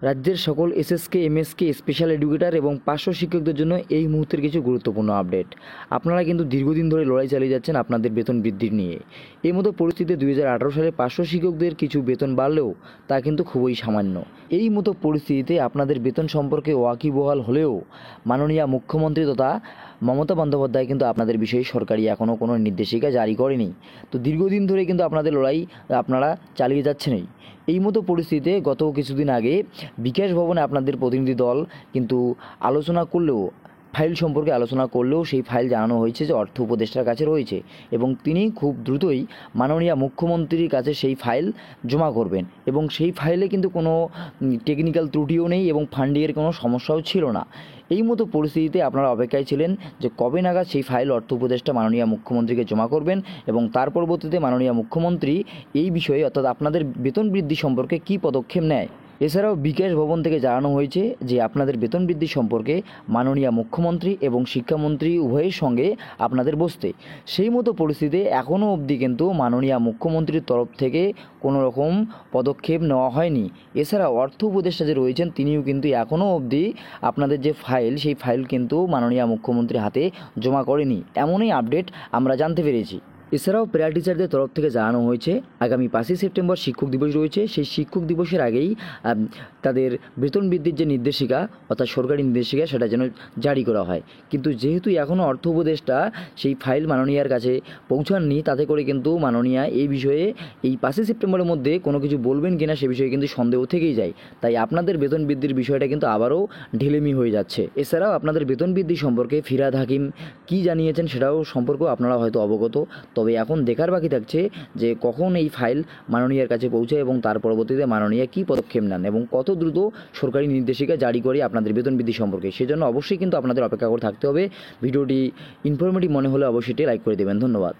রাজ্যের সকল SSK MSK special educator এবং পার্শ্ব শিক্ষকদের জন্য এই মুহূর্তের কিছু গুরুত্বপূর্ণ আপডেট। আপনারা কিন্তু দীর্ঘদিন ধরে লড়াই চালিয়ে যাচ্ছেন আপনাদের বেতন বৃদ্ধির নিয়ে। এই মতো পরিস্থিতিতে 2018 সালে পার্শ্ব শিক্ষকদের কিছু বেতন বাড়লেও তা কিন্তু খুবই সামান্য। এই মতো পরিস্থিতিতে আপনাদের বেতন সম্পর্কে ওয়াকিবহাল হলেও মাননীয় মুখ্যমন্ত্রী তথা মমতা বন্দ্যোপাধ্যায় কিন্তু আপনাদের বিষয়ে সরকারি এখনও কোনো নির্দেশিকা জারি করেনি। তো দীর্ঘদিন ধরে কিন্তু আপনাদের লড়াই আপনারা চালিয়ে যাচ্ছেনই। এই মতো পরিস্থিতিতে গত কিছুদিন আগে বিকাশ ভবনে আপনাদের প্রতিনিধি দল কিন্তু ফাইল সম্পর্কে আলোচনা করলেও সেই ফাইল জানানো হয়েছে যে অর্থ উপদেষ্টার কাছে রয়েছে এবং তিনি খুব দ্রুতই মাননীয় মুখ্যমন্ত্রীর কাছে সেই ফাইল জমা করবেন এবং সেই ফাইলে কিন্তু কোনো টেকনিক্যাল ত্রুটিও নেই এবং ফান্ডিংয়ের কোনো সমস্যাও ছিল না। এই মতো পরিস্থিতিতে আপনারা অপেক্ষায় ছিলেন যে কবে নাগাদ সেই ফাইল অর্থ উপদেষ্টা মাননীয় মুখ্যমন্ত্রীকে জমা করবেন এবং তার পরবর্তীতে মাননীয় মুখ্যমন্ত্রী এই বিষয়ে অর্থাৎ আপনাদের বেতন বৃদ্ধি সম্পর্কে কী পদক্ষেপ নেয়। এছাড়াও বিকাশ ভবন থেকে জানানো হয়েছে যে আপনাদের বেতন বৃদ্ধি সম্পর্কে মাননীয় মুখ্যমন্ত্রী এবং শিক্ষামন্ত্রী উভয়ের সঙ্গে আপনাদের বসতে। সেই মতো পরিস্থিতিতে এখনও অবধি কিন্তু মাননীয় মুখ্যমন্ত্রীর তরফ থেকে কোনো রকম পদক্ষেপ নেওয়া হয়নি। এছাড়া অর্থ উপদেষ্টা যে রয়েছেন তিনিও কিন্তু এখনও অবধি আপনাদের যে ফাইল সেই ফাইল কিন্তু মাননীয় মুখ্যমন্ত্রীর হাতে জমা করেনি, এমনই আপডেট আমরা জানতে পেরেছি। এছাড়াও প্যারা টিচারদের তরফ থেকে জানানো হয়েছে আগামী 5ই সেপ্টেম্বর শিক্ষক দিবস রয়েছে, সেই শিক্ষক দিবসের আগেই তাদের বেতন বৃদ্ধির যে নির্দেশিকা অর্থাৎ সরকারি নির্দেশিকা সেটা যেন জারি করা হয়। কিন্তু যেহেতু এখনও অর্থ উপদেষ্টা সেই ফাইল মাননীয়ার কাছে পৌঁছাননি, তাতে করে কিন্তু মাননীয়া এই বিষয়ে এই 5ই সেপ্টেম্বরের মধ্যে কোনো কিছু বলবেন কিনা সে বিষয়ে কিন্তু সন্দেহ থেকেই যায়। তাই আপনাদের বেতন বৃদ্ধির বিষয়টা কিন্তু আবারও ঢিলেমি হয়ে যাচ্ছে। এছাড়াও আপনাদের বেতন বৃদ্ধি সম্পর্কে ফিরহাদ হাকিম কী জানিয়েছেন সেটাও সম্পর্কেও আপনারা হয়তো অবগত। তবে এখন দেখার বাকি থাকছে যে কখন এই ফাইল মাননীয়ার কাছে পৌঁছায় এবং তার পরবর্তীতে মাননীয়া কী পদক্ষেপ নেন এবং কত দ্রুত সরকারি নির্দেশিকা জারি করে আপনাদের বেতন বৃদ্ধি সম্পর্কে। সেজন্য অবশ্যই কিন্তু আপনাদের অপেক্ষা করে থাকতে হবে। ভিডিওটি ইনফরমেটিভ মনে হলে অবশ্যই লাইক করে দেবেন। ধন্যবাদ।